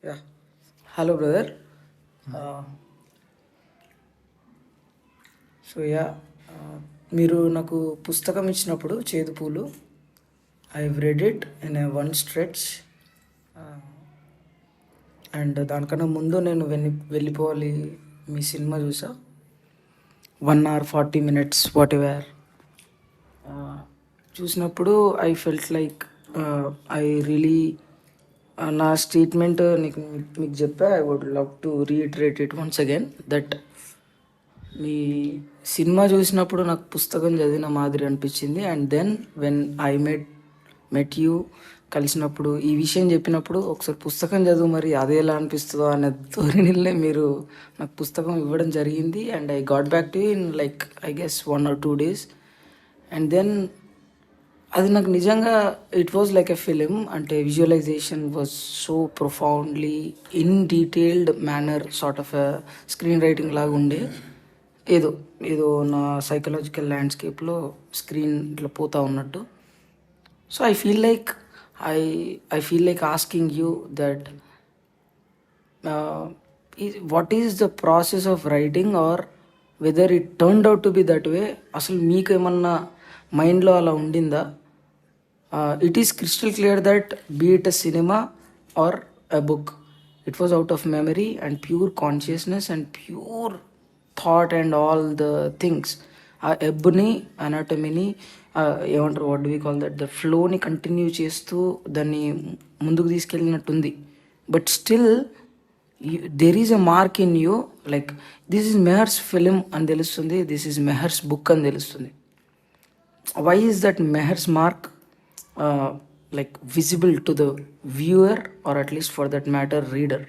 Yeah hello brother. So yeah మీరు నాకు పుస్తకం ఇచ్చినప్పుడు చేదు పూలు, I read it in a one stretch. And దానికన్నా ముందు నేను వెళ్ళిపోవాలి మీ సినిమా చూసా. 1 hour 40 minutes వాట్ ఎవర్. చూసినప్పుడు I felt like I really నా స్టేట్మెంట్ మీకు చెప్పా. I would love to reiterate it once again that మీ సినిమా చూసినప్పుడు నాకు పుస్తకం చదివిన మాదిరి అనిపించింది. And then when I met you కలిసినప్పుడు ఈ విషయం చెప్పినప్పుడు ఒకసారి పుస్తకం చదువు మరి అదే ఎలా అనిపిస్తుందో అనే ధోరణిలో మీరు నాకు పుస్తకం ఇవ్వడం జరిగింది. And I got back to in like I guess 1 or 2 days. And then అది నాకు నిజంగా it was like a film. అంటే visualization was so profoundly in detailed manner sort of screen writing లాగా ఉండే. ఏదో ఏదో నా సైకలాజికల్ ల్యాండ్స్కేప్లో స్క్రీన్ ఇట్లా పోతా ఉన్నట్టు. So I feel like I feel like asking you that what is the process of writing or whether it turned out to be that way. అసలు మీకు ఏమన్నా మైండ్లో అలా ఉండిందా? It is crystal clear that be it a సినిమా or a book, it was out of memory and pure consciousness and pure thought and all the things. ఆ ఎబ్ని అనాటమీని ఏమంటారు, what do we call that, the ఫ్లోని continue చేస్తూ దాన్ని ముందుకు తీసుకెళ్ళినట్టుంది. But still there is a mark in you, like this is Meher's film అని తెలుస్తుంది, దిస్ ఈజ్ మెహర్స్ బుక్ అని తెలుస్తుంది. Why is that Meher's mark like visible to the viewer or at least for that matter reader?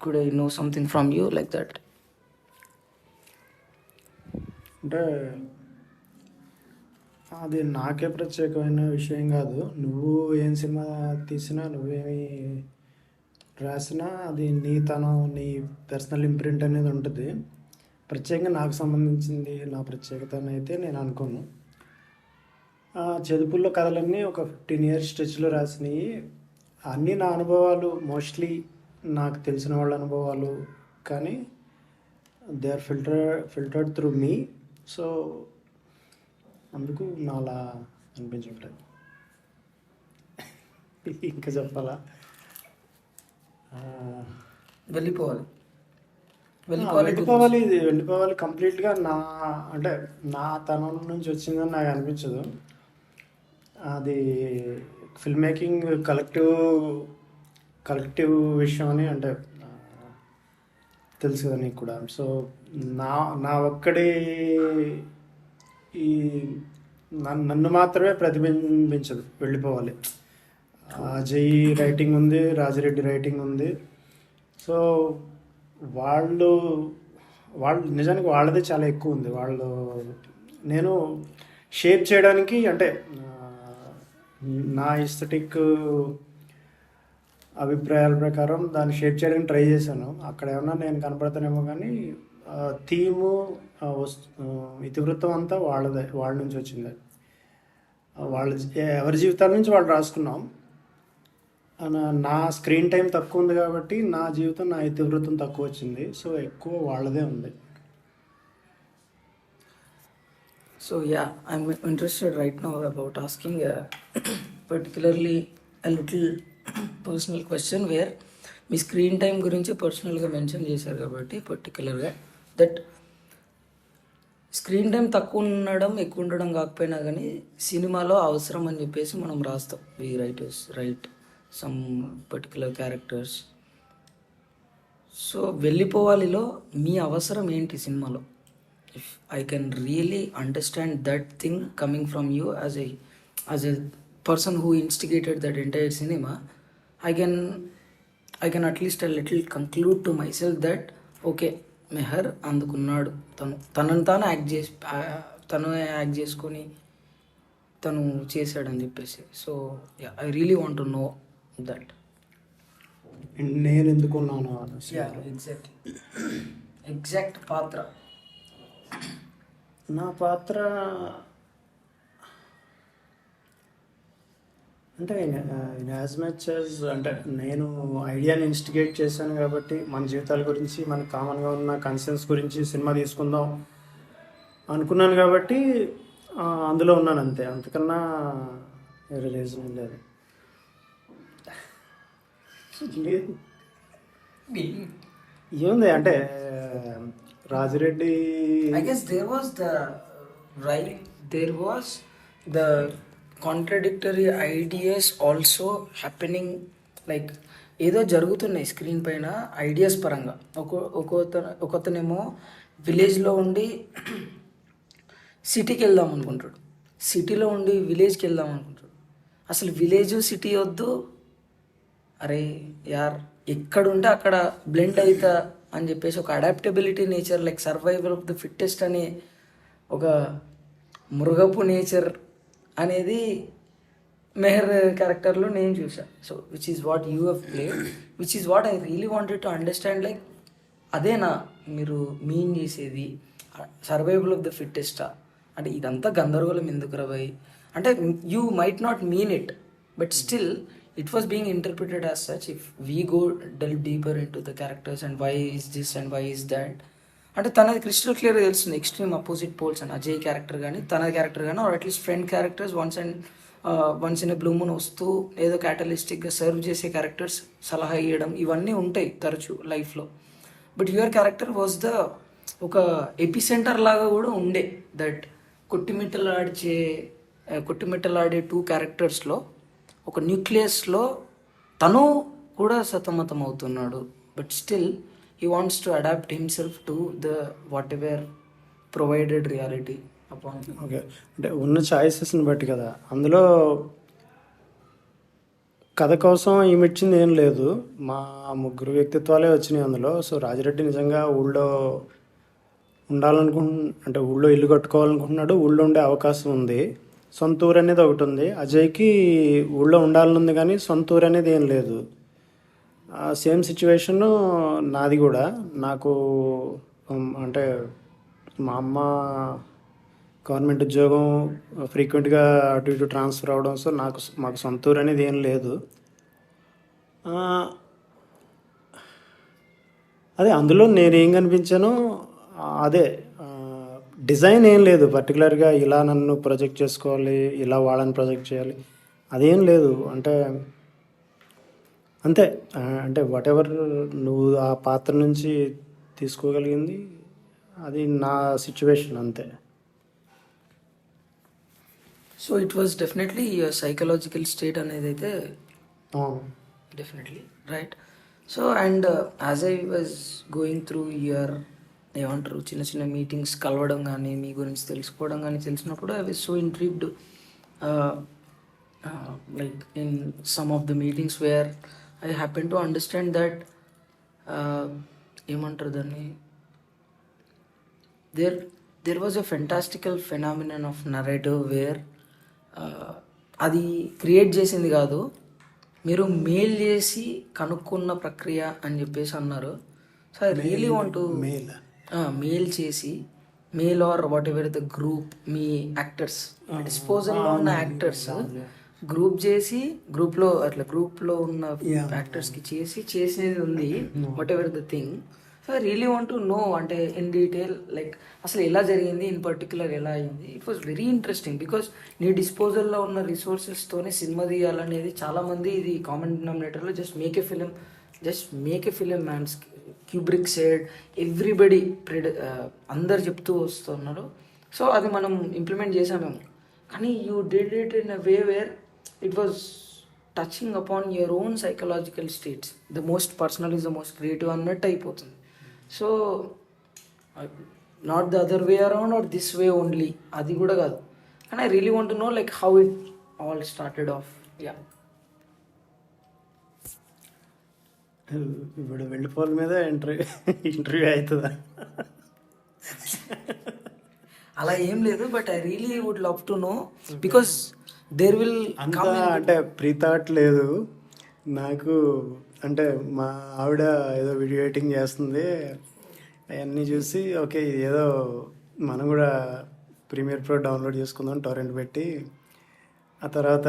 Could I know something from you like that? అంటే అది నాకే ప్రత్యేకమైన విషయం కాదు. నువ్వు ఏం సినిమా తీసినా, నువ్వేమి రాసినా అది నీ తనం, నీ పర్సనల్ ఇంప్రింట్ అనేది ఉంటుంది. ప్రత్యేకంగా నాకు సంబంధించింది నా ప్రత్యేకత అని అయితే నేను అనుకోను. చెదుపుల్లో కథలన్నీ ఒక 15 years స్ట్రెచ్లో రాసినవి. అన్నీ నా అనుభవాలు, మోస్ట్లీ నాకు తెలిసిన వాళ్ళ అనుభవాలు, కానీ దే ఆర్ ఫిల్టర్డ్ త్రూ మీ. సో అందుకు నా అలా అనిపించట్లేదు. ఇంకా చెప్పాలా? వెళ్ళిపోవాలి వెళ్ళిపోవాలి కంప్లీట్గా. అంటే నా తనం నుంచి వచ్చిందని నాకు అనిపించదు. అది ఫిల్మ్ మేకింగ్ కలెక్టివ్ విషయం అని అంటే తెలుసు కదా నీకు కూడా. సో నా ఒక్కడి ఈ నన్ను మాత్రమే ప్రతిబింబించదు వెళ్ళిపోవాలి. అజయ్ రైటింగ్ ఉంది, రాజిరెడ్డి రైటింగ్ ఉంది. సో వాళ్ళు నిజానికి వాళ్ళదే చాలా ఎక్కువ ఉంది. నేను షేప్ చేయడానికి, అంటే నా ఎస్థెటిక్ అభిప్రాయాల ప్రకారం దాన్ని షేప్ చేయడానికి ట్రై చేశాను. అక్కడ ఏమన్నా నేను కనపడతానేమో, కానీ థీము, ఇతివృత్తం అంతా వాళ్ళ నుంచి వచ్చింది. ఎవరి జీవితాల నుంచి వాళ్ళు రాసుకున్నాం. నా స్క్రీన్ టైం తక్కువ ఉంది కాబట్టి నా జీవితం, నా ఇతివృత్తం తక్కువ వచ్చింది. సో ఎక్కువ వాళ్ళదే ఉంది. So yeah, I'm interested right now about asking particularly a little personal question where me screen time గురించి పర్సనల్గా మెన్షన్ చేశారు కాబట్టి పర్టికులర్గా దట్ స్క్రీన్ టైం తక్కువ ఉండడం ఎక్కువ ఉండడం కాకపోయినా కానీ సినిమాలో అవసరం అని చెప్పేసి మనం రాస్తాం. We write some particular characters. So వెళ్ళిపోవాలిలో మీ అవసరం ఏంటి సినిమాలో? if I can really understand that thing coming from you as a person who instigated that entire cinema, I can at least a little conclude to myself that okay, Meher అందుకున్నాడు, తనను తాను act చేసుకొని తను చేశాడని చెప్పేసి. So I really want to know that. నేను ఎందుకున్నాను exact పాత్ర. నా పాత్ర అంటే ఇన్ యాజ్ మచ్ యాజ్ అంటే నేను ఐడియాని ఇన్స్టిగేట్ చేశాను కాబట్టి మన జీవితాల గురించి మనకు కామన్గా ఉన్న కన్సర్న్స్ గురించి సినిమా తీసుకుందాం అనుకున్నాను కాబట్టి అందులో ఉన్నాను అంతే, అంతకన్నా వేరే రీజన్ ఏం లేదు. లేదు ఏముంది అంటే Rajireddy I guess there was the contradictory ideas also happening, like ఏదో జరుగుతున్నాయి స్క్రీన్ పైన ఐడియాస్ పరంగా. ఒకతనేమో విలేజ్లో ఉండి సిటీకి వెళ్దాం అనుకుంటాడు, సిటీలో ఉండి విలేజ్కి వెళ్దాం అనుకుంటాడు. అసలు విలేజ్ సిటీ వద్దు, అరే యార్ ఎక్కడుంటే అక్కడ బ్లెండ్ అవుతా అని చెప్పేసి ఒక adaptability nature, like survival of the fittest అనే ఒక మృగపు నేచర్ అనేది మెహర్ క్యారెక్టర్లో నేను చూసాను. So which is what you have played, which is what I really wanted to understand. Like అదేనా మీరు మీన్ చేసేది, సర్వైవల్ ఆఫ్ ద ఫిట్టెస్టా? అంటే ఇదంతా గందరగోళం ఎందుకు రబాయ్ అంటే you might not mean it, but still it was being interpreted as such. If we go delve deeper into the characters and why is this and why is that, అంటే తనది crystal క్లియర్గా తెలుస్తుంది extreme opposite poles అని. Ajay character కానీ తన character కానీ, or at least friend characters once in a blue moon వస్తూ ఏదో క్యాటలిస్టిక్గా సర్వ్ చేసే క్యారెక్టర్స్, సలహా ఇవ్వడం, ఇవన్నీ ఉంటాయి తరచూ లైఫ్లో. But your character was the ఒక ఎపిసెంటర్ లాగా కూడా ఉండే. దట్ కొట్టిమిట్టలాడే టూ క్యారెక్టర్స్లో ఒక న్యూక్లియస్లో తను కూడా సతమతం అవుతున్నాడు, but still he wants to adapt himself to the whatever provided reality upon. Okay, అంటే ఉన్న ఛాయిసెస్ని బట్టి కదా. అందులో కథ కోసం ఈమె ఇచ్చింది ఏం లేదు, మా ముగ్గురు వ్యక్తిత్వాలే వచ్చినాయి అందులో. సో రాజిరెడ్డి నిజంగా ఊళ్ళో అంటే ఊళ్ళో ఇల్లు కట్టుకోవాలనుకుంటున్నాడు, ఊళ్ళో ఉండే అవకాశం ఉంది. సొంత ఊరు అనేది ఒకటి ఉంది. అజయ్కి ఊళ్ళో ఉండాలనుంది కానీ సొంత ఊరు అనేది ఏం లేదు. సేమ్ సిచ్యువేషన్ నాది కూడా. నాకు అంటే మా అమ్మ గవర్నమెంట్ ఉద్యోగం, ఫ్రీక్వెంట్గా అటు ఇటు ట్రాన్స్ఫర్ అవ్వడం. సో మాకు సొంత ఊరు అనేది ఏం లేదు. అదే అందులో నేనేం కనిపించానో అదే. డిజైన్ ఏం లేదు పర్టికులర్గా, ఇలా నన్ను ప్రొజెక్ట్ చేసుకోవాలి, ఇలా వాళ్ళని ప్రొజెక్ట్ చేయాలి, అదేం లేదు. అంటే అంతే, అంటే వాట్ ఎవర్ నువ్వు ఆ పాత్ర నుంచి తీసుకోగలిగింది అది నా సిచ్యువేషన్ అంతే. So it was definitely psychological state అనేది అయితే definitely right. So and as I was going through your ఏమంటారు చిన్న చిన్న మీటింగ్స్ కలవడం కానీ, మీ గురించి తెలుసుకోవడం కానీ తెలిసినప్పుడు I was so intrigued. Like in some of the meetings where I happen to understand that ఏమంటారు దాన్ని, there was a fantastical phenomenon of narrative where అది క్రియేట్ చేసింది కాదు, మీరు మెయిల్ చేసి కనుక్కున్న ప్రక్రియ అని చెప్పేసి అన్నారు. So I really want to mail చేసి, mail or whatever the group, మీ యాక్టర్స్ డిస్పోజల్లో ఉన్న యాక్టర్స్ గ్రూప్ చేసి, గ్రూప్లో ఉన్న యాక్టర్స్కి చేసేది ఉంది whatever the thing. So I really want to know అంటే ఇన్ డీటెయిల్, లైక్ అసలు ఎలా జరిగింది, ఇన్ పర్టికులర్ ఎలా అయింది. It was very interesting because నీ డిస్పోజల్లో ఉన్న రిసోర్సెస్తోనే సినిమా తీయాలనేది చాలామంది ఇది కామన్ డినామినేటర్లో just make a film man's Kubrick said, everybody అందరు చెప్తూ వస్తున్నారు. సో అది మనం ఇంప్లిమెంట్ చేసామేమో, కానీ you did it in a way wear it was touching upon your own psychological states. The most personal is the most creative అన్నట్టు అయిపోతుంది. So not the other way around or this way only, అది కూడా కాదు. కానీ I really want to no like how it all started off. Yeah, ఇప్పుడు వెళ్ళిపోల మీద interview అవుతుందా? అలా ఏం లేదు, but I really would love to know because there will అంతా అంటే ప్రీ థాట్ లేదు నాకు. అంటే మా ఆవిడ ఏదో వీడియో ఎడిటింగ్ చేస్తుంది, అవన్నీ చూసి ఓకే ఇది ఏదో మనం కూడా ప్రీమియర్ ప్రో డౌన్లోడ్ చేసుకుందాం టొరెంట్ పెట్టి ఆ తర్వాత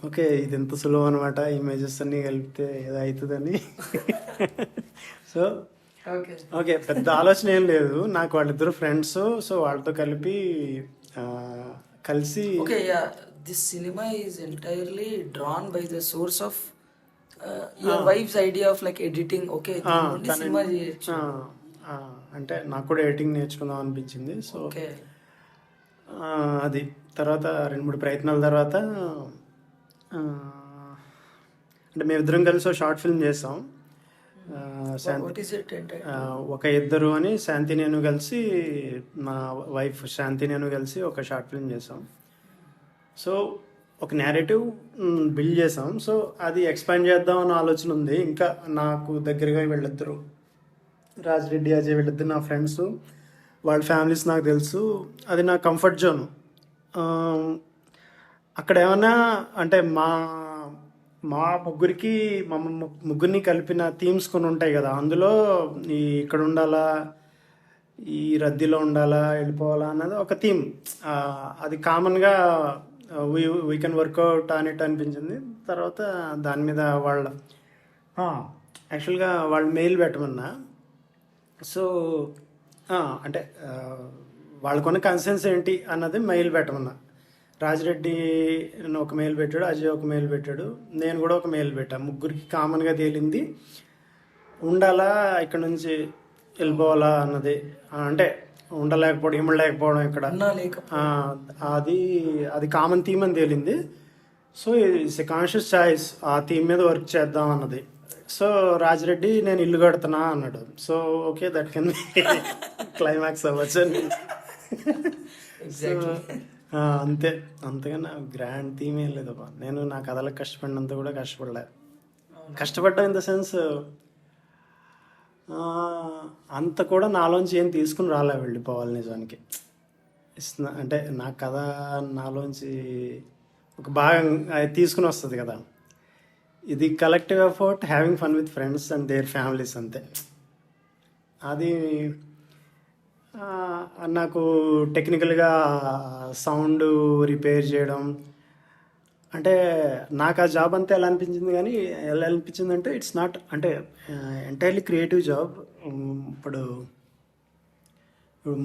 ఓకే ఇది ఎంత సులువు అనమాట, ఇమేజెస్ అన్నీ కలిపితే ఏదో అవుతుందని. So okay. ఓకే, పెద్ద ఆలోచన ఏం లేదు నాకు. వాళ్ళిద్దరు ఫ్రెండ్స్, సో వాళ్ళతో కలిపి ఆ, కలిసి okay, yeah, this cinema is entirely drawn by the source of your wife's idea of like editing. Okay, దీని నుండి తన సినిమా చేయొచ్చు. అంటే నాకు కూడా ఎడిటింగ్ నేర్చుకుందాం అనిపించింది. So okay. అది తర్వాత 2-3 ప్రయత్నాల తర్వాత ఆ, అంటే మేమిద్దరం కలిసి ఒక షార్ట్ ఫిల్మ్ చేసాం. వాట్ ఈస్ ఇట్ అంటే ఒక ఇద్దరు అని శాంతి నేను కలిసి, నా వైఫ్ శాంతి నేను కలిసి ఒక షార్ట్ ఫిల్మ్ చేసాం. సో ఒక నేరేటివ్ బిల్డ్ చేసాం. సో అది ఎక్స్పాండ్ చేద్దాం అన్న ఆలోచన ఉంది. ఇంకా నాకు దగ్గరగా వీళ్ళిద్దరు, రాజిరెడ్డి, అజయ్, వీళ్ళిద్దరు నా ఫ్రెండ్స్, వాళ్ళ ఫ్యామిలీస్ నాకు తెలుసు. అది నా కంఫర్ట్ జోన్. అక్కడ ఏమన్నా అంటే మా మా ముగ్గురికి, మా ముగ్గురిని కలిపిన థీమ్స్ కొన్ని ఉంటాయి కదా, అందులో ఇక్కడ ఉండాలా, ఈ రద్దీలో ఉండాలా, వెళ్ళిపోవాలా అన్నది ఒక థీమ్. అది కామన్గా వీ కెన్ వర్కౌట్ అనేట్టు అనిపించింది. తర్వాత దాని మీద యాక్చువల్గా వాళ్ళు మెయిల్ పెట్టమన్నా. సో అంటే వాళ్ళకున్న కన్సర్న్స్ ఏంటి అన్నది మెయిల్ పెట్టమన్నా. రాజిరెడ్డి ఒక మెయిల్ పెట్టాడు, అజయ్ ఒక మెయిల్ పెట్టాడు, నేను కూడా ఒక మెయిల్ పెట్టాను. ముగ్గురికి కామన్గా తేలింది ఉండాలా, ఇక్కడ నుంచి వెళ్ళిపోవాలా అన్నది. అంటే ఉండలేకపోవడం, ఇమ్మలేకపోవడం ఇక్కడ, అది అది కామన్ థీమ్ అని తేలింది. So it's a conscious choice, ఆ థీమ్ మీద వర్క్ చేద్దాం అన్నది. సో రాజిరెడ్డి నేను ఇల్లు కడుతున్నా అన్నాడు. So okay, that can climax అవ్వచ్చు అని. అంతే, అంతకన్నా గ్రాండ్ థీమ్ ఏం లేదబ్బా. నేను నా కథలకు కష్టపడినంత కూడా కష్టపడ్డా ఇన్ ద సెన్స్ అంత కూడా నాలోంచి ఏం తీసుకుని రాలే, వెళ్ళిపోవాలి నిజానికి. అంటే నా కథ నాలోంచి ఒక భాగం అది తీసుకుని వస్తుంది కదా. ఇది collective effort, having fun with friends and their families, అంతే. అది నాకు టెక్నికల్గా సౌండ్ రిపేర్ చేయడం అంటే నాకు ఆ జాబ్ అంతా ఎలా అనిపించింది అంటే ఇట్స్ నాట్ అంటే ఎంటైర్లీ క్రియేటివ్ జాబ్. ఇప్పుడు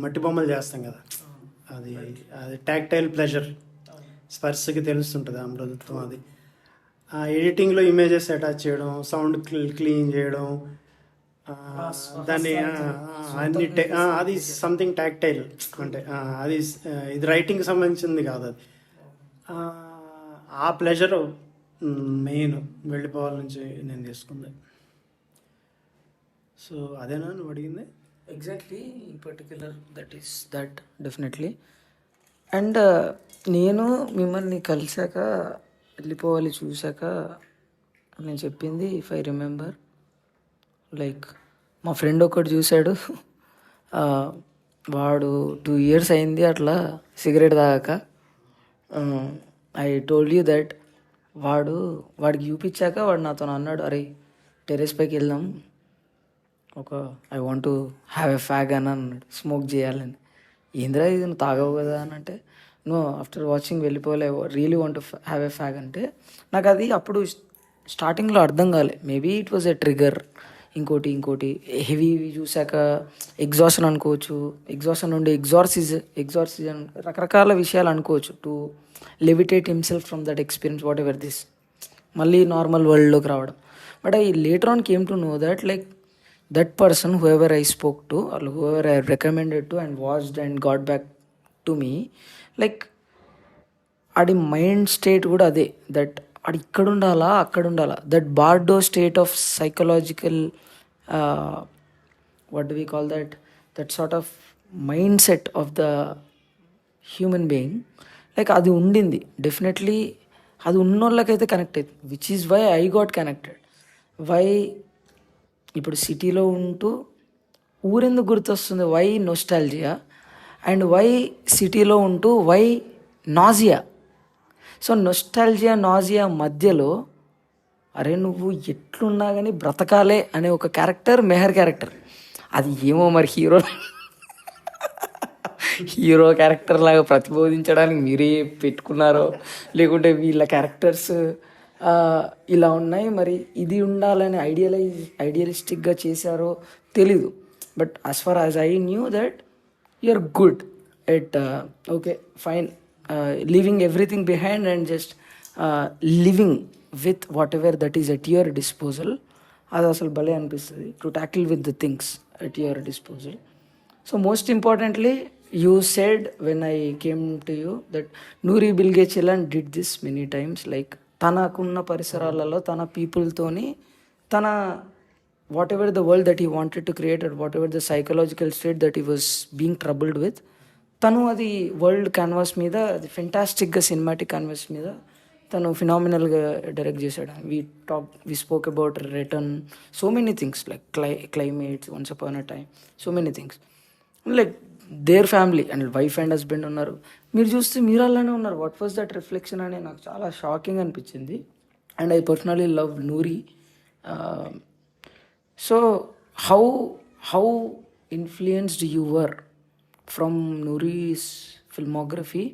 మట్టి బొమ్మలు చేస్తాం కదా, అది అది టాక్టైల్ ప్లెజర్, స్పర్శకి తెలుస్తుంటుంది ఆ మృదుత్వం. అది ఎడిటింగ్లో ఇమేజెస్ అటాచ్ చేయడం, సౌండ్ క్లీన్ చేయడం, దాన్ని అన్ని అది సంథింగ్ టాక్టైల్. అంటే అది ఇది రైటింగ్కి సంబంధించింది కాదు. అది ఆ ప్లెజర్ మెయిన్ వెళ్ళిపోవాలి నుంచి నేను తీసుకుంది. సో అదేనా నువ్వు అడిగింది? Exactly, in particular that definitely. And నేను మిమ్మల్ని కలిసాక, వెళ్ళిపోవాలి చూశాక నేను చెప్పింది, ఇఫ్ ఐ రిమెంబర్, లైక్ మా ఫ్రెండ్ ఒకటి చూశాడు, వాడు 2 years అయింది అట్లా సిగరెట్ తాగాక. ఐ టోల్డ్ యూ దట్ వాడికి చూపించాక వాడు నాతో అన్నాడు, అరే టెర్రస్ పైకి వెళ్దాం, I want to have a fag అని అన్నాడు, స్మోక్ చేయాలని. ఏంద్రా ఇది, నువ్వు తాగవు కదా అని అంటే, నో, ఆఫ్టర్ వాచింగ్ వెళ్ళిపోలే, really want to have a fag అంటే, నాకు అది అప్పుడు స్టార్టింగ్లో అర్థం కాలే. Maybe it was a trigger. ఇంకోటి హెవీ చూశాక ఎగ్జాషన్ అనుకోవచ్చు, ఎగ్జాషన్ నుండి ఎగ్జార్సిజన్ రకరకాల విషయాలు అనుకోవచ్చు, to levitate himself from that experience, whatever this, మళ్ళీ నార్మల్ వరల్డ్లోకి రావడం. But I later on came to know that like that person whoever I spoke to or whoever I recommended to and watched and got back to me, like ఆడి mind state కూడా అదే, that ఆడు ఇక్కడ ఉండాలా అక్కడ ఉండాలా, that bardo state of psychological what do we call that sort of mindset of the human being, like అది ఉండింది డెఫినెట్లీ. అది ఉన్నోళ్ళకైతే కనెక్ట్ అవుతుంది, which is why I got connected. Why ఇప్పుడు సిటీలో ఉంటూ ఊరెందుకు గుర్తొస్తుంది, వై నొస్టాల్జియా, అండ్ వై సిటీలో ఉంటూ why Nazia. So nostalgia Nazia మధ్యలో అరే నువ్వు ఎట్లున్నా కానీ బ్రతకాలే అనే ఒక క్యారెక్టర్, మెహర్ క్యారెక్టర్. అది ఏమో మరి హీరో క్యారెక్టర్ లాగా ప్రతిబోధించడానికి మీరే పెట్టుకున్నారో లేకుంటే వీళ్ళ క్యారెక్టర్స్ ఇలా ఉన్నాయి, మరి ఇది ఉండాలని ఐడియలిస్టిక్గా చేశారో తెలీదు. But as far as I knew that you are good at okay fine leaving everything behind and just living with whatever that is at your disposal. అది అసలు భలే అనిపిస్తుంది, to tackle with the things at your disposal. So most importantly you said when I came to you that Nuri Bilge Ceylan did this many times. Like తనకున్న పరిసరాలలో తన పీపుల్తోని తన whatever the world that he wanted to create and what ever the psychological state that he was being troubled with, తను అది world canvas మీద, అది ఫెంటాస్టిక్గా cinematic canvas మీద తను ఫినామినల్గా డైరెక్ట్ చేశాడు. We spoke about return so many things like climates, once upon a time, so many things. Like their family and wife and husband ఉన్నారు, మీరు చూస్తే మీరు అలానే ఉన్నారు. వాట్ వాజ్ దట్ రిఫ్లెక్షన్ అని నాకు చాలా షాకింగ్ అనిపించింది. And I personally love Nuri. So how influenced you were from Nuri's filmography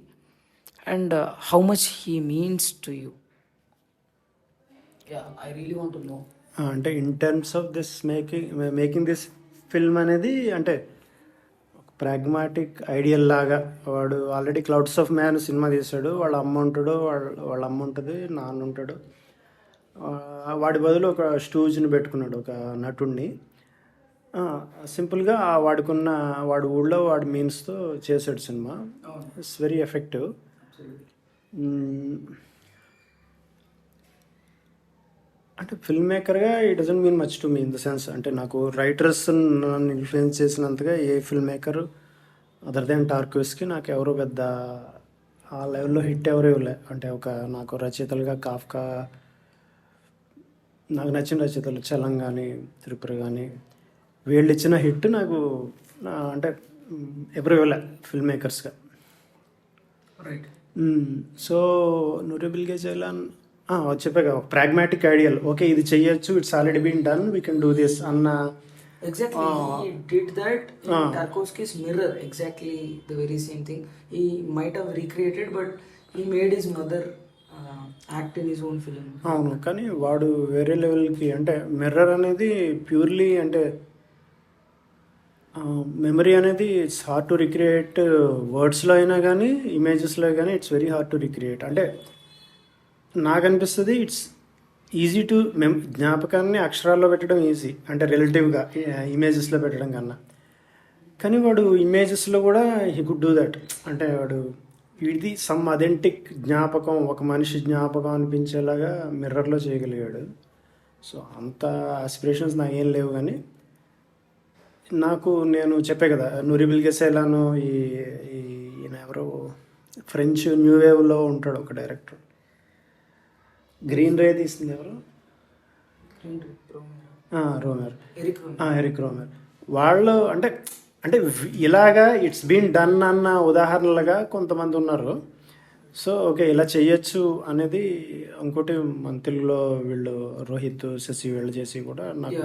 and how much he means to you? Yeah, I really want to know. అంటే in terms of this making this film అనేది అంటే pragmatic ideal లాగా, వాడు already clouds of man cinema తీశాడు, వాళ్ళ అమ్మ ఉంటాడు, వాళ్ళ అమ్మ ఉంటుంది, నాన్న ఉంటాడు, వాడి బదులు ఒక స్టూజ్ని పెట్టుకున్నాడు, ఒక నటుడిని. సింపుల్గా వాడి ఊళ్ళో వాడి మీన్స్తో చేశాడు సినిమా. It's very effective. అంటే ఫిల్మ్ మేకర్గా it doesn't mean much to me in the sense, అంటే నాకు రైటర్స్ నన్ను ఇన్ఫ్లుయెన్స్ చేసినంతగా ఏ film maker other than Tarkovsky నాకు ఎవరు పెద్ద ఆ లెవెల్లో హిట్ ఎవరు ఇవ్వలే. అంటే నాకు రచయితలుగా కాఫ్కా, నాకు నచ్చిన రచయితలు చలం కానీ త్రిపుర కానీ, వీళ్ళు ఇచ్చిన హిట్ నాకు అంటే ఎవరు ఇవ్వలే ఫిల్మ్ మేకర్స్గా. Right. So Nuri Bilge Ceylan చెప్పాక ప్రాగ్మాటిక్ ఐడియల్, ఓకే ఇది చెయ్యొచ్చు, it's already been done, we can do this అన్న. Exactly, he did that in Tarkovsky's Mirror. Exactly the very same thing. He might have recreated, but he made his mother act in his own film. అవును, కానీ వాడు వేరే లెవెల్కి, అంటే mirror అనేది purely అంటే memory అనేది ఇట్స్ హార్డ్ టు రిక్రియేట్, వర్డ్స్లో అయినా కానీ ఇమేజెస్లో కానీ it's very hard to recreate. అంటే నాకు అనిపిస్తుంది ఇట్స్ ఈజీ టు జ్ఞాపకాన్ని అక్షరాల్లో పెట్టడం ఈజీ, అంటే రిలేటివ్గా ఇమేజెస్లో పెట్టడం కన్నా. కానీ వాడు ఇమేజెస్లో కూడా హీ కుడ్ డూ దట్. అంటే వాడు ఇది సమ్ అథెంటిక్ జ్ఞాపకం, ఒక మనిషి జ్ఞాపకం అనిపించేలాగా మిర్రర్లో చేయగలిగాడు. సో అంత ఆస్పిరేషన్స్ నాకు ఏం లేవు, కానీ నేను చెప్పే కదా నూరి బిల్గే చిలన్ ఈయన ఎవరో ఫ్రెంచ్ న్యూ వేవ్లో ఉంటాడు ఒక డైరెక్టర్, గ్రీన్ రే తీసింది ఎవరు, రోమర్, ఎరిక్ రోమర్. వాళ్ళు అంటే ఇలాగా ఇట్స్ బీన్ డన్ అన్న ఉదాహరణలుగా కొంతమంది ఉన్నారు. సో ఓకే ఇలా చెయ్యొచ్చు అనేది. ఇంకోటి మన తెలుగులో వీళ్ళు రోహిత్, శశి వీళ్ళు చేసి కూడా నాకు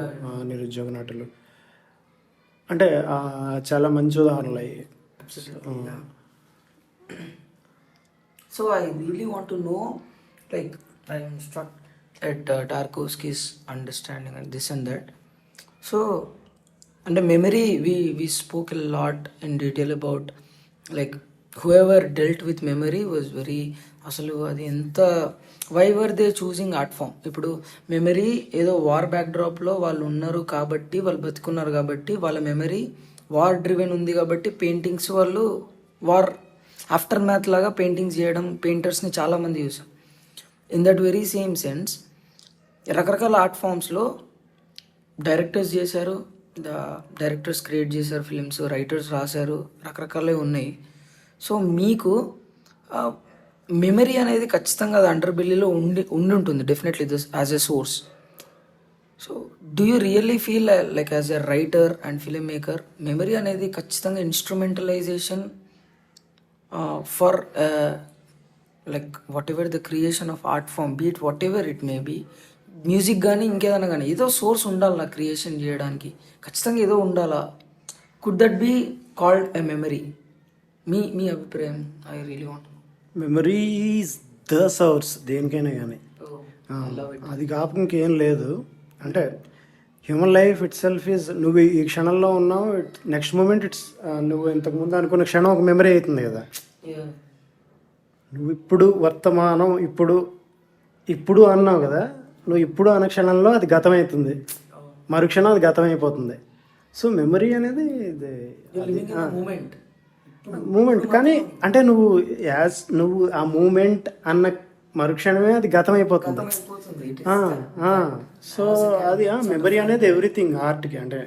నిరుద్యోగ నటులు అంటే చాలా మంచి ఉదాహరణలు అయ్యి. So I really want to no, like I am struck at Tarkovsky's understanding and this and that. So, under memory, we spoke a lot in detail about like whoever dealt with memory was very అసలు అది ఎంత, why were they choosing art form. ఇప్పుడు memory ఏదో war బ్యాక్డ్రాప్లో వాళ్ళు ఉన్నారు కాబట్టి, వాళ్ళు బతుకున్నారు కాబట్టి, వాళ్ళ మెమరీ వార్ డ్రివెన్ ఉంది కాబట్టి పెయింటింగ్స్ వాళ్ళు వార్ ఆఫ్టర్ మ్యాథ్ లాగా పెయింటింగ్స్ చేయడం, పెయింటర్స్ని చాలామంది చూసాం. In that very same sense రకరకాల ఆర్ట్ ఫామ్స్లో డైరెక్టర్స్ చేశారు, డైరెక్టర్స్ క్రియేట్ చేశారు ఫిలిమ్స్, రైటర్స్ రాశారు, రకరకాలే ఉన్నాయి. సో మీకు మెమరీ అనేది ఖచ్చితంగా అది అండర్ బిల్లీలో ఉండి ఉంటుంది definitely this as a source. So do you really feel like as a writer and film maker memory అనేది ఖచ్చితంగా instrumentalization for like whatever the creation of art form, be it whatever it may be, music కానీ ఇంకేదైనా కానీ ఏదో source ఉండాలి నా creation చేయడానికి, ఖచ్చితంగా ఏదో ఉండాలా. Could that be called a memory? మీ అభిప్రాయం I really want. Memory is the source దేనికైనా కానీ. అది కాక ఇంకేం లేదు. అంటే human life itself is, నువ్వు ఈ క్షణంలో ఉన్నావు, నెక్స్ట్ మూమెంట్ ఇట్స్ నువ్వు ఇంతకుముందు అనుకున్న క్షణం ఒక మెమరీ అవుతుంది కదా. నువ్వు ఇప్పుడు వర్తమానం ఇప్పుడు అన్నావు కదా, నువ్వు ఇప్పుడు అన్న క్షణంలో అది గతం అవుతుంది, మరుక్షణం అది గతం అయిపోతుంది. సో మెమరీ అనేది మూమెంట్. కానీ అంటే నువ్వు ఆ మూమెంట్ అన్న మరుక్షణమే అది గతం అయిపోతుంది. సో అది మెమరీ అనేది ఎవ్రీథింగ్ ఆర్ట్కి. అంటే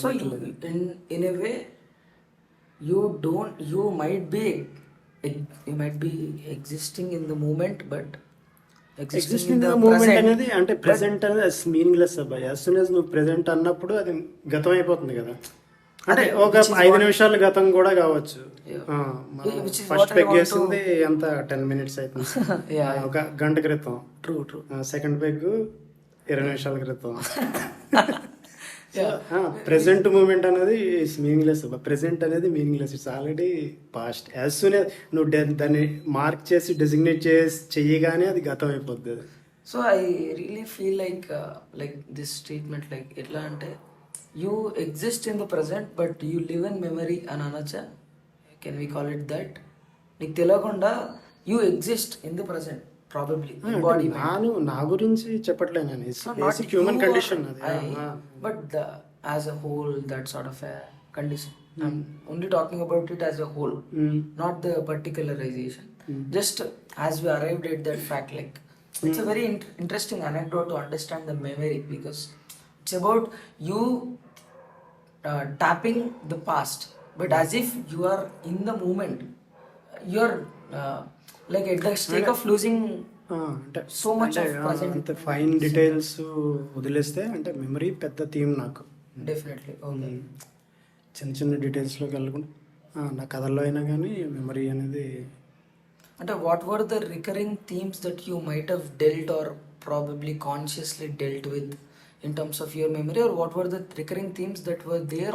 so in a way you might be existing in the moment, but existing in the moment అనేది అంటే ప్రెసెంట్ అనేది మీనింగ్లెస్ అబ్బాయి. యాజ్ సూన్ యాజ్ నువ్వు ప్రెసెంట్ అన్నప్పుడు అది గతం అయిపోతుంది కదా. అంటే ఒక 5 నిమిషాలు గతం కూడా కావచ్చు. ఫస్ట్ పెగ్ వేసింది ఎంత 10 minutes అవుతుంది, ఒక గంట క్రితం. ట్రూ సెకండ్ పెగ్ 20 నిమిషాల క్రితం. ప్రెసెంట్ మూమెంట్ అనేది ఇట్స్ మీనింగ్లెస్. ప్రెసెంట్ అనేది meaningless, it's already past. As soon as నువ్వు దాన్ని మార్క్ చేసి డెసిగ్నేట్ చెయ్యగానే అది గతం అయిపోద్ది. So I really feel like this statement like ఎట్లా అంటే you exist in the present but you live in memory అని అనొచ్చా? Can we call it that? నీకు తెలియకుండా you exist in the present probably. నా గురించి చెప్పట్లేదు నేను, బేసిక్ హ్యూమన్ కండిషన్ అది. But as a whole that sort of a condition. I'm only talking about it as a whole, not the particularization. Just as we arrived at that fact, like it's a very interesting anecdote to understand the memory, because it's about you tapping the past, but as if you are in the moment. You're like at the stake of losing so much of present. అంత fine details వదిలేస్తే అంటే memory పెద్ద theme నాకు. Definitely. Okay, చిన్న డీటెయిల్స్లోకి వెళ్ళకుండా నా కథల్లో అయినా కానీ మెమరీ అనేది అంటే what were the recurring themes that you might have dealt or probably consciously dealt with in terms of your memory, or what were the recurring themes that were there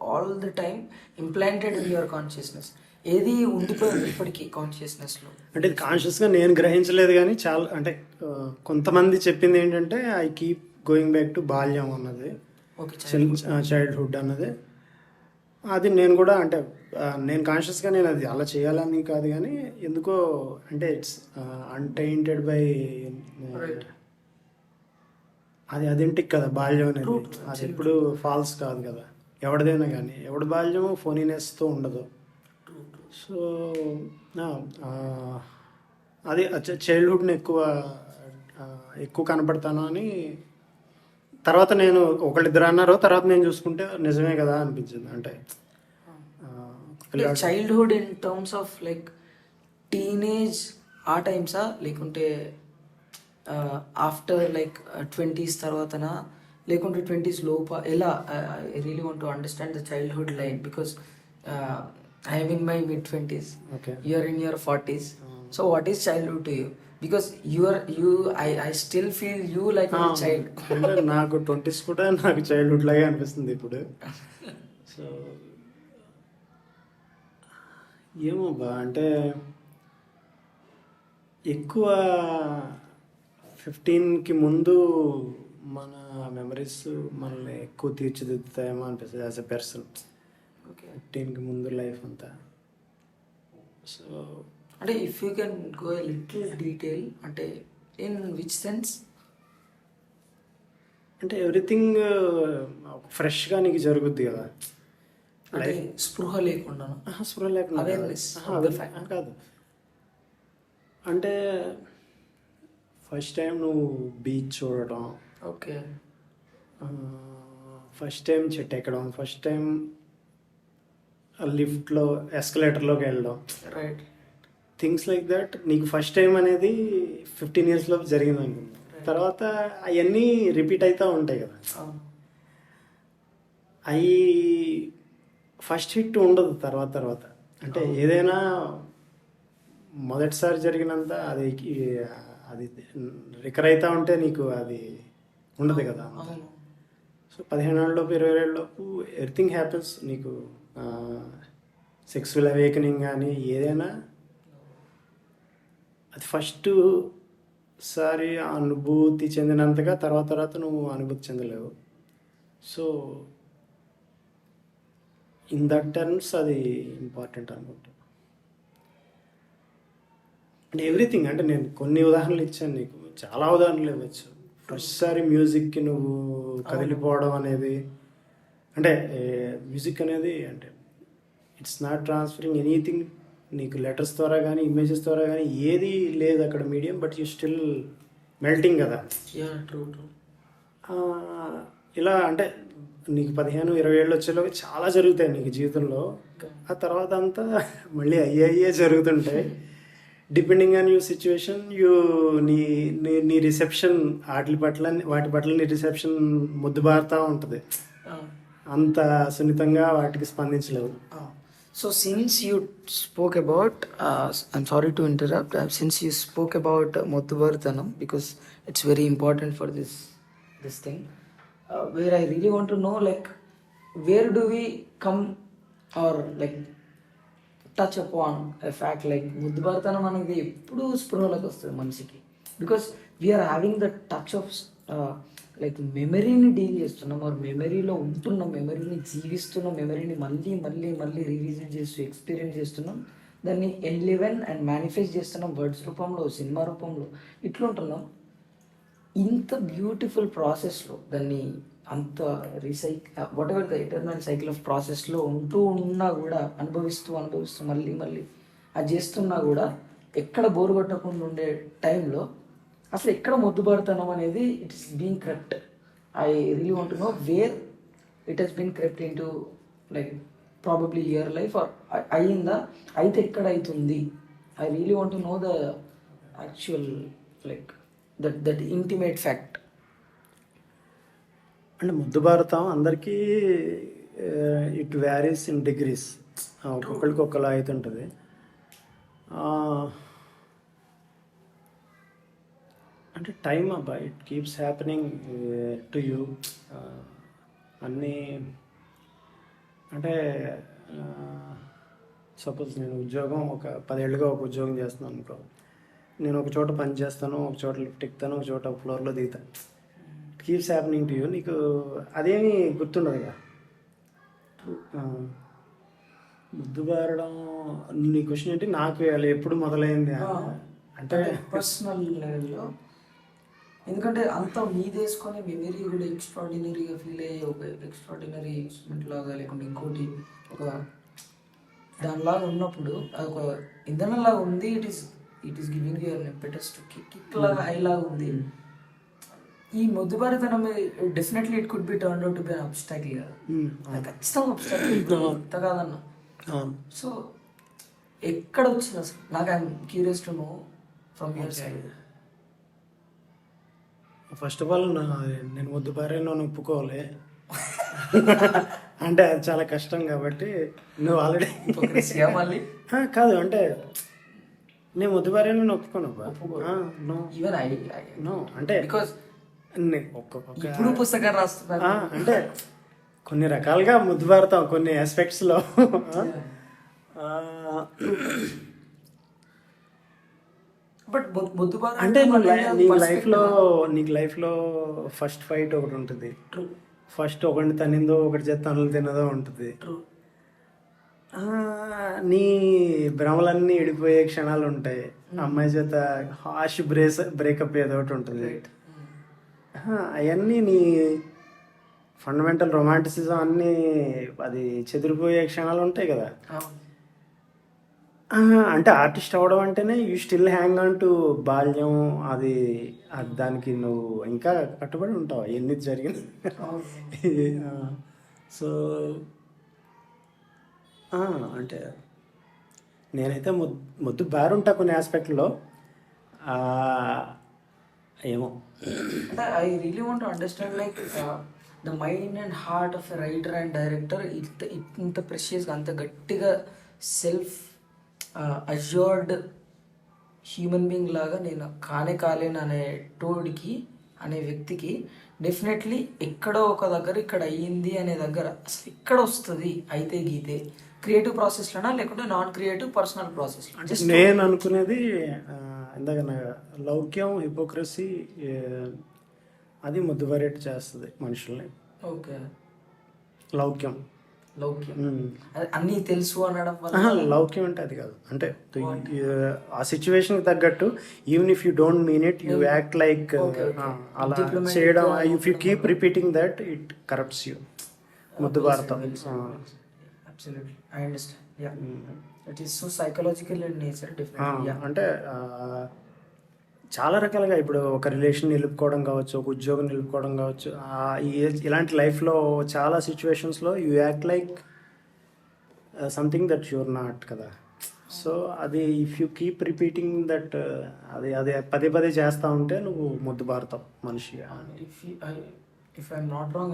all the time implanted in your consciousness? ఏది ఉండిపోయింది ఇప్పటికీ కాన్షియస్నెస్లో? అంటే ఇది కాన్షియస్గా నేను గ్రహించలేదు, కానీ చాలా అంటే కొంతమంది చెప్పింది ఏంటంటే I keep going back to బాల్యం అన్నది, చైల్డ్హుడ్ అన్నది. అది నేను కూడా అంటే నేను కాన్షియస్గా నేను అది అలా చేయాలని కాదు, కానీ ఎందుకో అంటే ఇట్స్ అన్టైంటెడ్ బై అదేంటికి కదా బాల్యం అనేది. అది ఎప్పుడు ఫాల్స్ కాదు కదా, ఎవరిదైనా కానీ ఎవడి బాల్యము ఫోనీనెస్తో ఉండదు. సో అది చైల్డ్హుడ్ని ఎక్కువ కనపడతాను అని తర్వాత నేను ఒకళ్ళిద్దరు అన్నారు, తర్వాత నేను చూసుకుంటే నిజమే కదా అనిపించింది. అంటే childhood in terms of like teenage ఆ టైమ్సా, లేకుంటే ఆఫ్టర్ లైక్ 20s తర్వాతనా, లేకుంటే 20s లోప ఎలా? I really want to understand the childhood line, because I am in my mid-20s. Okay. You are in your 40s. So what is childhood to you? Because I still feel you like a child. అంటే నాకు 20s కూడా నాకు childhood లాగే అనిపిస్తుంది ఇప్పుడు. So ఏమో బా అంటే ఎక్కువ 15కి ముందు మన మెమరీస్ మనల్ని ఎక్కువ తీర్చిదిద్దుతాయేమో అనిపిస్తుంది యాజ్ ఎ పర్సన్. 15కి ముందు లైఫ్ అంతా. సో అంటే if you can go a little detail, అంటే ఇన్ విచ్ సెన్స్? అంటే ఎవ్రీథింగ్ ఫ్రెష్గా నీకు జరుగుద్ది కదా, అంటే స్పృహ లేకుండా కాదు. అంటే ఫస్ట్ టైం నువ్వు బీచ్ చూడటం, ఓకే, ఫస్ట్ టైం చెట్టు ఎక్కడం, ఫస్ట్ టైం లిఫ్ట్లో ఎస్కలేటర్లోకి వెళ్ళడం, రైట్, థింగ్స్ లైక్ దట్. నీకు ఫస్ట్ టైం అనేది 15 years లో జరిగింది అనుకుంటా. తర్వాత అవన్నీ రిపీట్ అవుతూ ఉంటాయి కదా. అవి ఫస్ట్ హిట్ ఉండదు తర్వాత. అంటే ఏదైనా మొదటిసారి జరిగినంత అది రికర్ అవుతూ ఉంటే నీకు అది ఉండదు కదా. సో 15 ఏళ్ళలోపు 20 ఏళ్ళలోపు ఎవ్రీథింగ్ హ్యాపెన్స్. నీకు సెక్సువల్ అవేకనింగ్ కానీ ఏదైనా అది ఫస్ట్ సారి అనుభూతి చెందినంతగా తర్వాత నువ్వు అనుభూతి చెందలేవు. సో ఇన్ దట్ టర్మ్స్ అది ఇంపార్టెంట్ అనుకుంటా. అంటే ఎవ్రీథింగ్, అంటే నేను కొన్ని ఉదాహరణలు ఇచ్చాను నీకు, చాలా ఉదాహరణలు ఇవ్వచ్చు. ఫస్ట్ సారి మ్యూజిక్కి నువ్వు కదిలిపోవడం అనేది, అంటే మ్యూజిక్ అనేది అంటే ఇట్స్ నాట్ ట్రాన్స్ఫరింగ్ ఎనీథింగ్. నీకు లెటర్స్ ద్వారా కానీ ఇమేజెస్ ద్వారా కానీ ఏది లేదు అక్కడ medium, but you still melting కదా. True true. ఇలా అంటే నీకు 15-20 ఏళ్ళు వచ్చేలోకి చాలా జరుగుతాయి నీకు జీవితంలో. ఆ తర్వాత అంతా మళ్ళీ అయ్యే జరుగుతుంటాయి. డిపెండింగ్ ఆన్ యూ సిచ్యువేషన్, నీ నీ రిసెప్షన్ వాటి పట్ల నీ రిసెప్షన్ ముద్దుబారుతూ ఉంటుంది. అంత సున్నితంగా వాటికి స్పందించలేవు. So since you spoke about, I'm sorry to interrupt. Since you spoke about Mothuvarthanam, because it's very important for this thing, where I really want to know, like, where do we come or like touch upon a fact like Mothuvarthanam అనేది ఎప్పుడు స్పృహలోకి వస్తుంది మనిషికి, because we are having the touch of like మెమరీని deal చేస్తున్నాం, or మెమరీలో ఉంటున్న మెమరీని జీవిస్తున్న మెమరీని మళ్ళీ మళ్ళీ మళ్ళీ రివిజిట్ చేస్తూ ఎక్స్పీరియన్స్ చేస్తున్నాం, దాన్ని ఎన్లివెన్ అండ్ మేనిఫెస్ట్ చేస్తున్నాం వర్డ్స్ రూపంలో, సినిమా రూపంలో, ఇట్లుంటున్నాం. ఇంత బ్యూటిఫుల్ ప్రాసెస్లో దాన్ని అంత what ever the eternal cycle of ప్రాసెస్లో ఉంటూ ఉన్నా కూడా అనుభవిస్తూ మళ్ళీ మళ్ళీ అది చేస్తున్నా కూడా ఎక్కడ బోరు కొట్టకుండా ఉండే టైంలో అసలు ఎక్కడ మొద్దుబారుతనం అనేది it is being crept. I really want to know where it has been crept in to like probably your life, or అయ్యిందా, అయితే ఎక్కడ అవుతుంది. I really want to know the actual like that intimate fact. అంటే ముద్దుబారుతం అందరికీ it varies in degrees, ఒక్కొక్కరికి ఒక్కలా అవుతుంటుంది. అంటే టైం అబ్బా, it keeps happening to you. అన్నీ అంటే సపోజ్ నేను ఉద్యోగం ఒక 10 ఏళ్ళుగా ఒక ఉద్యోగం చేస్తున్నాను అనుకో, నేను ఒక చోట పని చేస్తాను, ఒక చోట లిఫ్ట్ ఎక్కుతాను, ఒక చోట ఫ్లోర్లో దిగుతాను. It keeps happening to you. నీకు అదేమీ గుర్తుండదు కదా. ముద్దుబారడం నీ క్వశ్చన్ ఏంటి, నాకు ఎప్పుడు మొదలైంది అంటే పర్సనల్ లెవెల్లో, ఎందుకంటే అంతా మీదేసుకొని మెమరీ కూడా ఎక్స్ట్రాడినరీగా ఫీల్ అయ్యే ఒక ఎక్స్ట్రాడినరీ ఇన్స్ట్రుమెంట్ లాగా, లేకుంటే ఇంకోటి ఒక దానిలాగా ఉన్నప్పుడు అది ఒక ఇంధనంలాగా ఉంది. It is giving you impetus to kick లాగా హై లాగా ఉంది. ఈ మొద్దుబారితనం definitely it could be turn out to be an obstacle కదా, ఖచ్చితంగా అబ్స్టాకిల్ ఇంత కాదన్నా. సో ఎక్కడ వచ్చింది అసలు, నాకు I'm curious to know from your side. First of all నేను ముద్దుబారేను ఒప్పుకోవాలి అంటే అది చాలా కష్టం కాబట్టి. నువ్వు ఆల్రెడీ మళ్ళీ కాదు అంటే నేను ముద్దుబారేను ఒప్పుకోను. నో అంటే బికాస్ ఇప్పుడు పుస్తకం రాస్తున్నా అంటే కొన్ని రకాలుగా ముద్దుబారుతాం కొన్ని ఆస్పెక్ట్స్లో. బట్ అంటే నీకు లైఫ్లో ఫస్ట్ ఫైట్ ఒకటి ఉంటుంది, ఫస్ట్ ఒకటి తనిందో ఒకటి చేత తనులు తినదో ఉంటుంది. నీ భ్రమలన్నీ విడిపోయే క్షణాలు ఉంటాయి, అమ్మాయి చేత హాష్ బ్రేకప్ ఏదో ఒకటి ఉంటుంది. అవన్నీ నీ ఫండమెంటల్ రొమాంటిసిజం అన్నీ అది చెదిరిపోయే క్షణాలు ఉంటాయి కదా. అంటే ఆర్టిస్ట్ అవ్వడం అంటేనే you still hang on to బాల్యం, అది దానికి నువ్వు ఇంకా కట్టుబడి ఉంటావు ఎన్ని జరిగింది. సో అంటే నేనైతే మొద్దు బారుంటా కొన్ని ఆస్పెక్ట్లో. ఏమో I really want to understand like the mind and heart of a writer and director ఇంత ప్రెషియస్గా, అంత గట్టిగా సెల్ఫ్ అజ్యూర్డ్ హ్యూమన్ బీయింగ్ లాగా నేను కాలేను అనే టోడికి అనే వ్యక్తికి డెఫినెట్లీ ఎక్కడో ఒక దగ్గర ఇక్కడ అయ్యింది అనే దగ్గర అసలు ఇక్కడ వస్తుంది అయితే గీతే క్రియేటివ్ ప్రాసెస్లోనా లేకుంటే నాన్ క్రియేటివ్ పర్సనల్ ప్రాసెస్? నేను అనుకునేది ఇందాక లౌక్యం హిపోక్రసీ అది ముద్దువరేట్ చేస్తుంది మనుషుల్ని. ఓకే, లౌక్యం లౌక్యం అన్నీ తెలుసు అనడం వల్ల లౌక్యం అంటే అది కాదు. అంటే ఆ సిచ్యువేషన్ తగ్గట్టు even if you don't mean it you act like అలా చేయడం. If you keep repeating that it corrupts you. ముద్దు భారతం. Absolutely, I understand. Yeah. It is so psychological in nature, definitely. Yeah. అంటే చాలా రకాలుగా ఇప్పుడు ఒక రిలేషన్ నిలుపుకోవడం కావచ్చు, ఒక ఉద్యోగం నిలుపుకోవడం కావచ్చు, ఇలాంటి లైఫ్లో చాలా సిచ్యువేషన్స్లో you act like something that you're not కదా. సో అది if you keep repeating that అది పదే పదే చేస్తూ ఉంటే నువ్వు ముద్దు బారుతావు మనిషి. If I'm not wrong,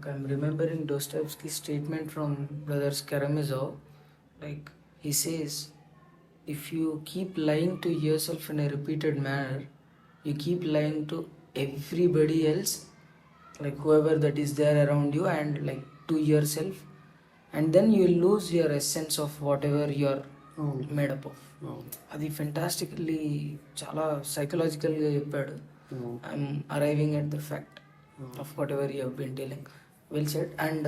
I'm remembering Dostoevsky's statement from Brothers Karamazov. Like he says, if you keep lying to yourself in a repeated manner, you keep lying to everybody else, like whoever that is there around you, and like to yourself, and then you will lose your essence of whatever you are made up of. అది ఫెంటాస్టికల్లీ చాలా సైకలాజికల్గా చెప్పాడు. I'm arriving at the fact of whatever you have been telling. Well said. And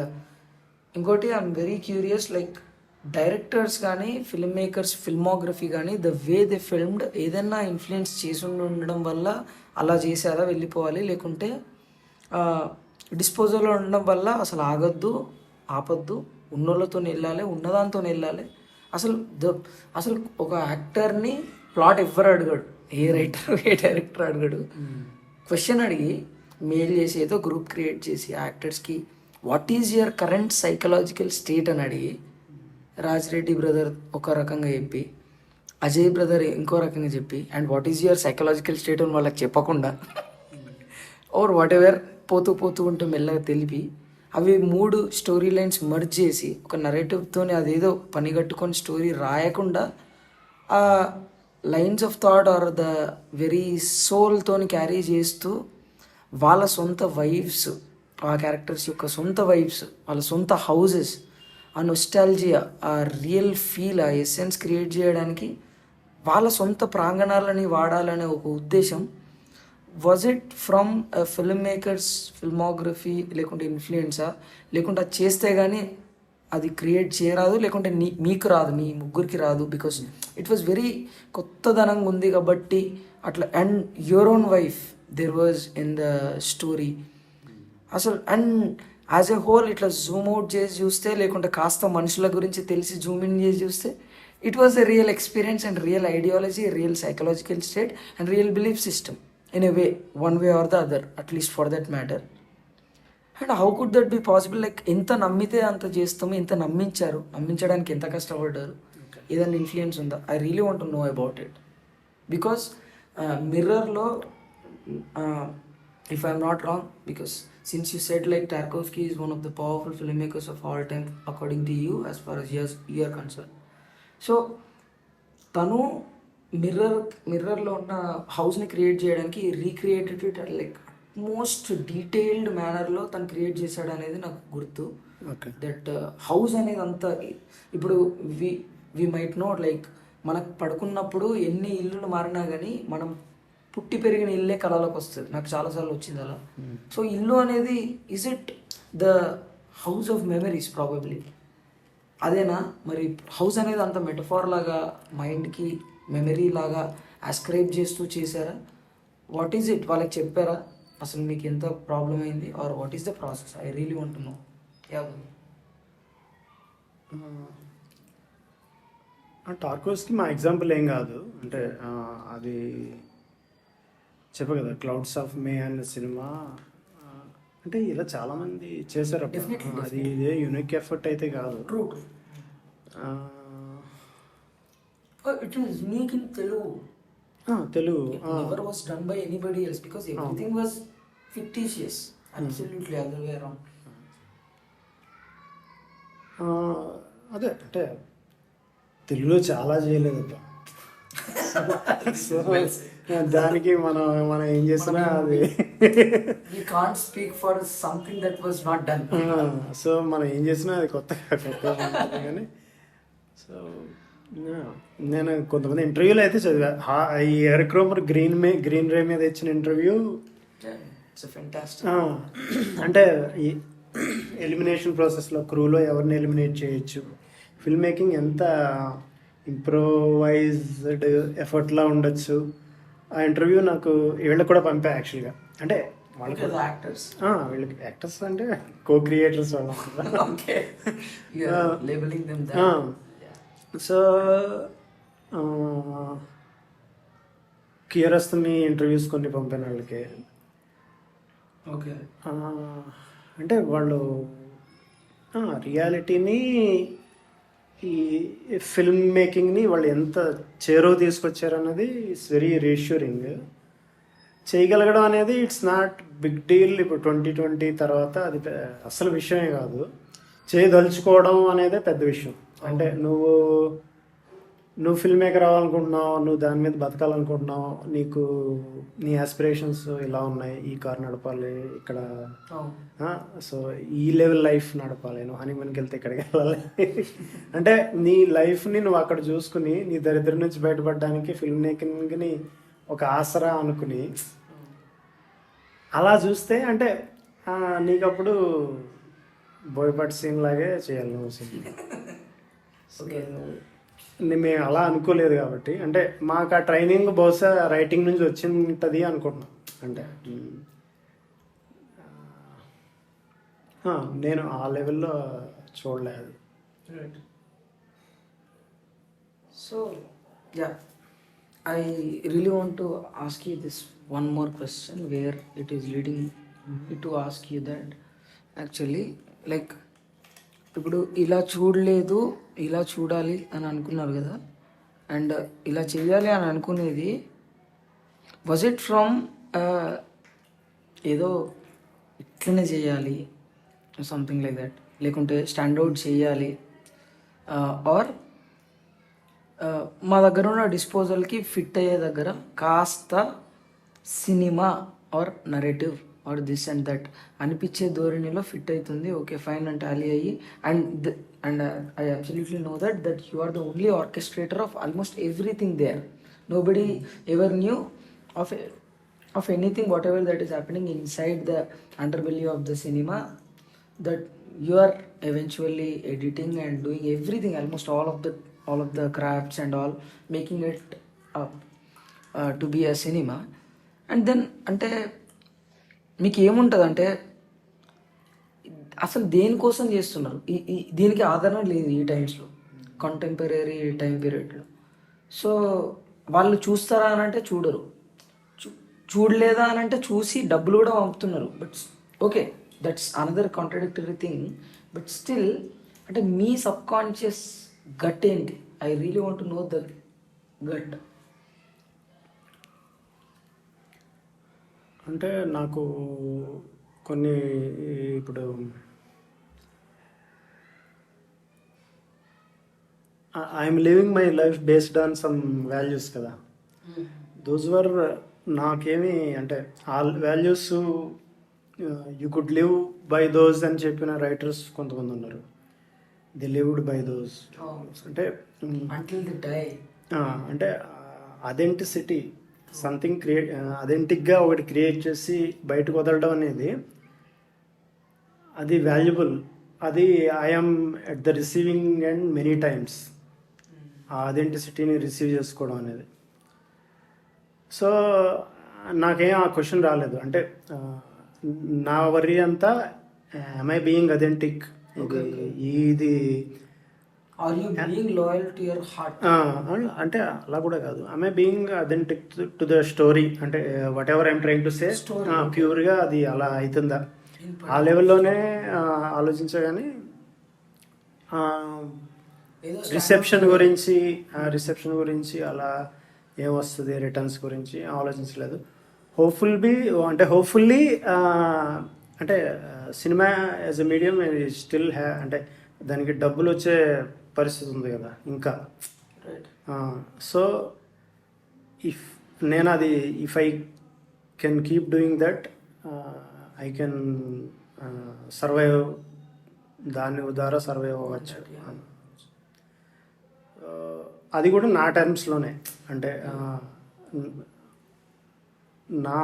ఇంకోటి I'm very curious, like directors కానీ film makers filmography కానీ the way they filmed ఏదైనా influence చేసి ఉండడం వల్ల అలా చేసారా వెళ్ళిపోవాలి, లేకుంటే డిస్పోజల్లో ఉండడం వల్ల అసలు ఆపొద్దు ఉన్నోళ్ళతో వెళ్ళాలి, ఉన్నదాంతో వెళ్ళాలి. అసలు ఒక యాక్టర్ని ప్లాట్ ఎవ్వరు అడగడు, ఏ రైటర్ ఏ డైరెక్టర్ అడగడు. క్వశ్చన్ అడిగి మెయిల్ చేసి ఏదో గ్రూప్ క్రియేట్ చేసి యాక్టర్స్కి what is your current psychological state అని అడిగి, రాజ్ రెడ్డి బ్రదర్ ఒక రకంగా చెప్పి, అజయ్ బ్రదర్ ఇంకో రకంగా చెప్పి, and what is your psychological state అని వాళ్ళకి చెప్పకుండా ఓర్ వాట్ ఎవర్ పోతూ ఉంటూ మెల్లగా తెలిపి అవి 3 స్టోరీ లైన్స్ మర్జ్ చేసి ఒక నరేటివ్తో అదేదో పని కట్టుకొని స్టోరీ రాయకుండా ఆ lines of thought or the very సోల్తో క్యారీ చేస్తూ వాళ్ళ సొంత వైబ్స్, ఆ క్యారెక్టర్స్ యొక్క సొంత వైబ్స్, వాళ్ళ సొంత హౌజెస్, ఆ నొస్టాల్జియా, ఆ రియల్ ఫీల్, ఆ ఎసెన్స్ క్రియేట్ చేయడానికి వాళ్ళ సొంత ప్రాంగణాలని వాడాలనే ఒక ఉద్దేశం. Was it from film makers filmography లేకుంటే ఇన్ఫ్లుయెన్సా, లేకుంటే అది చేస్తే కానీ అది క్రియేట్ చేయరాదు, లేకుంటే మీకు రాదు, మీ ముగ్గురికి రాదు, బికాస్ ఇట్ వాజ్ వెరీ కొత్తదనంగా ఉంది కాబట్టి అట్లా. And your own wife there was in the story అసలు. అండ్ యాజ్ ఎ హోల్ ఇట్లా జూమ్ అవుట్ చేసి చూస్తే, లేకుంటే కాస్త మనుషుల గురించి తెలిసి జూమ్ ఇన్ చేసి చూస్తే, it was a real experience and real ideology, real psychological state and real belief system in a way, one way or the other, at least for that matter. And how could that be possible? Like ఎంత నమ్మితే అంత చేస్తాము, ఎంత నమ్మించడానికి ఎంత కష్టపడ్డారు, ఏదైనా influence ఉందా? I really want to know about it. Because మిర్రర్లో if I'm not wrong, because since you said like Tarkovsky is one of the powerful filmmakers of all time according to you, as far as you are concerned, so tanu మిర్రర్లో ఉన్న హౌస్ని create చేయడానికి recreated it like most detailed మేనర్లో తను create చేశాడు అనేది నాకు గుర్తు. దట్ హౌస్ అనేది అంత ఇప్పుడు వి మైట్ నో, లైక్ మనకు పడుకున్నప్పుడు ఎన్ని ఇల్లులు మారినా కానీ మనం పుట్టి పెరిగిన ఇల్లే కళలోకి వస్తుంది. నాకు చాలాసార్లు వచ్చింది అలా. సో ఇల్లు అనేది is it the house of memories probably? అదేనా మరి? హౌస్ అనేది అంత మెటఫార్ లాగా మైండ్కి మెమరీ లాగా అస్క్రైబ్ చేస్తూ చేశారా? What is it? వాళ్ళకి చెప్పారా అసలు మీకు ఎంత ప్రాబ్లం అయింది, or what is the process? I really want to know. Tarkovsky మా ఎగ్జాంపుల్ ఏం కాదు, అంటే అది చెప్పు కదా, క్లౌడ్స్ ఆఫ్ మే అనే సినిమా అంటే ఇలా చాలామంది చేశారు. అది ఇదే యూనిక్ ఎఫర్ట్ అయితే కాదు. It was unique in Telugu. Telugu. It never was done by anybody else because everything was fictitious. Absolutely other way around. అదే అంటే తెలుగులో చాలా చేయలేదు. దానికి మనం మనం ఏం చేసినా అది We can't speak for something that was not done. So మనం ఏం చేసినా అది కొత్తగా ఉంటుంది కానీ సో నేను కొంతమంది ఇంటర్వ్యూలో అయితే చదివా ఈ ఎయిర్క్రోమర్ గ్రీన్ రే మీద ఇచ్చిన ఇంటర్వ్యూ It's a fantastic. అంటే ఈ ఎలిమినేషన్ ప్రాసెస్లో క్రూలో ఎవరిని ఎలిమినేట్ చేయొచ్చు, ఫిల్మ్ మేకింగ్ ఎంత ఇంప్రోవైజ్డ్ ఎఫర్ట్లా ఉండొచ్చు. ఆ ఇంటర్వ్యూ నాకు వీళ్ళకి కూడా పంపా యాక్చువల్గా. అంటే వాళ్ళకి యాక్టర్స్, వీళ్ళకి యాక్టర్స్ అంటే కో క్రియేటర్స్ వాళ్ళు. సో క్యూరస్ని ఇంటర్వ్యూస్ కొన్ని పంపాను వాళ్ళకి. ఓకే, అంటే వాళ్ళు రియాలిటీని ఈ ఫిల్మ్ మేకింగ్ని వాళ్ళు ఎంత చేరువ తీసుకొచ్చారన్నది ఇట్స్ వెరీ రీష్యూరింగ్. చేయగలగడం అనేది ఇట్స్ నాట్ బిగ్ డీల్. ఇప్పుడు 2020 తర్వాత అది అసలు విషయమే కాదు. చేయదలుచుకోవడం అనేదే పెద్ద విషయం. అంటే నువ్వు ఫిల్మ్ మేకర్ అవ్వాలనుకుంటున్నావు, నువ్వు దాని మీద బతకాలనుకుంటున్నావు, నీకు నీ ఆస్పిరేషన్స్ ఇలా ఉన్నాయి, ఈ కార్ నడపాలి ఇక్కడ, సో ఈ లెవెల్ లైఫ్ నడపాలి, నువ్వు హనీమూన్కి వెళ్తే ఇక్కడికి వెళ్ళాలి. అంటే నీ లైఫ్ని నువ్వు అక్కడ చూసుకుని నీ దరిద్రం నుంచి బయటపడడానికి ఫిల్మ్ మేకింగ్ని ఒక ఆసరా అనుకుని అలా చూస్తే అంటే నీకప్పుడు బోయపాటి సీన్ లాగే చేయాలి నువ్వు సీన్. మేము అలా అనుకోలేదు కాబట్టి, అంటే మాకు ఆ ట్రైనింగ్ బహుశా రైటింగ్ నుంచి వచ్చి ఉంటుంది అనుకుంటున్నాం. అంటే నేను ఆ లెవెల్లో చూడలేదు. So yeah, I really want to ask you this one more question where it is leading me to ask you that actually like ఇప్పుడు ఇలా చూడలేదు ఇలా చూడాలి అని అనుకున్నారు కదా, అండ్ ఇలా చేయాలి అని అనుకునేది వాజ్ ఇట్ ఫ్రమ్ ఏదో ఇట్లనే చేయాలి సంథింగ్ లైక్ దట్, లేకుంటే స్టాండౌట్ చేయాలి, ఆర్ మా దగ్గర ఉన్న డిస్పోజల్కి ఫిట్ అయ్యే దగ్గర కాస్త cinema or narrative or this and that అనిపించే ధోరణిలో ఫిట్ అవుతుంది, ఓకే ఫైన్ అని టాలీ అయ్యి, and I absolutely know that you are the only orchestrator of almost everything there. Nobody ever knew of anything whatever that is happening inside the underbelly of the cinema, that you are eventually editing and doing everything, almost all of the crafts and all, making it up to be a cinema. And then అంటే మీకు ఏముంటుంది అంటే అసలు దేనికోసం చేస్తున్నారు, దీనికి ఆదరణ లేదు ఈ టైమ్స్లో, కంటెంపరీ టైం పీరియడ్లో. సో వాళ్ళు చూస్తారా అని అంటే చూడరు, చూడలేదా అని అంటే చూసి డబ్బులు కూడా పంపుతున్నారు. But okay, that's another contradictory thing. But still అంటే మీ సబ్ కాన్షియస్ గట్ ఏంటి? I really want to know the gut. అంటే నాకు కొన్ని ఇప్పుడు I'm living my life based on some values కదా. దోస్ వర్ నాకేమి అంటే ఆ values you could live by those అని చెప్పిన రైటర్స్ కొంతమంది ఉన్నారు. They lived by those. అంటే అంటే అథెంటిసిటీ సంథింగ్ అథెంటిక్గా ఒకటి క్రియేట్ చేసి బయటకు వదలడం అనేది అది వాల్యుబుల్. అది I'm at the receiving and many times ఆ అథెంటిసిటీని రిసీవ్ చేసుకోవడం అనేది. సో నాకేం ఆ క్వశ్చన్ రాలేదు. అంటే నా వరీ అంతా am I being authentic? ఇది అంటే అలా కూడా కాదు. am I being authentic to the story? అంటే what ever I'm trying to say ప్యూర్గా అది అలా అవుతుందా ఆ లెవెల్లోనే ఆలోచించా. కానీ రిసెప్షన్ గురించి అలా ఏమొస్తుంది రిటర్న్స్ గురించి ఆలోచించలేదు. హోప్ఫుల్లీ అంటే cinema as a medium still అంటే దానికి డబ్బులు వచ్చే పరిస్థితి ఉంది కదా ఇంకా. సో ఇఫ్ నేను అది if I can keep doing that I can survive, దాని ద్వారా సర్వైవ్ అవ్వచ్చు. అది కూడా నా టర్మ్స్లోనే, అంటే నా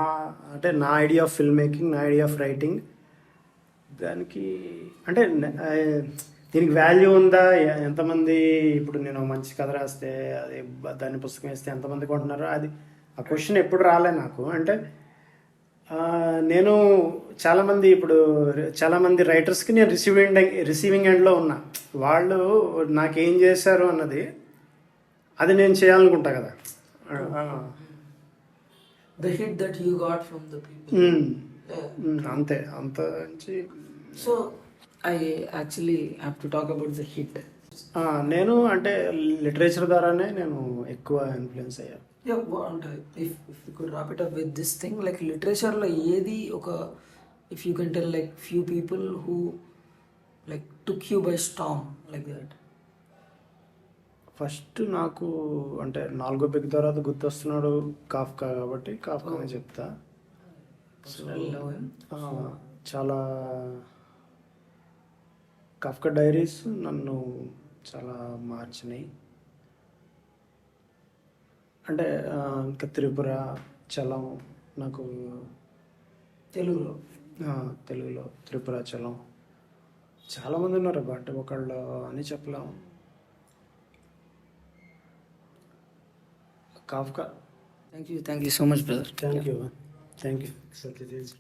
అంటే నా ఐడియా ఆఫ్ ఫిల్మ్ మేకింగ్, నా ఐడియా ఆఫ్ రైటింగ్, దానికి అంటే దీనికి వాల్యూ ఉందా, ఎంతమంది ఇప్పుడు నేను మంచి కథ రాస్తే అది దాన్ని పుస్తకం వేస్తే ఎంతమంది కొంటున్నారో, అది ఆ క్వశ్చన్ ఎప్పుడు రాలే నాకు. అంటే నేను చాలామంది రైటర్స్కి నేను రిసీవింగ్ ఎండ్లో ఉన్నా. వాళ్ళు నాకేం చేశారు అన్నది అది నేను చేయాలనుకుంటా కదా. The hit that you got from the people. అంతే, అంత నుంచి. So I actually have to talk about the hit. నేను అంటే లిటరేచర్ ద్వారానే నేను ఎక్కువ ఇన్ఫ్లుయెన్స్ అయ్యా. Yeah, అంటే if you could wrap it up with this thing, like లిటరేచర్లో ఏది ఒక, if you can tell like few people who like took you by storm like that. First నాకు అంటే 4వ పెగ్ తర్వాత గుర్తొస్తున్నాడు కాఫ్కా, కాబట్టి కాఫ్కానే చెప్తా. చాలా కాఫ్కా డైరీస్ నన్ను చాలా మార్చినాయి. అంటే ఇంకా త్రిపుర, చలం నాకు తెలుగులో త్రిపుర, చలం, చాలామంది ఉన్నారు అబ్బా, అంటే ఒకళ్ళు అని చెప్పలేము. Kafka. Thank you so much, brother. Thank you సత్యతేజ్.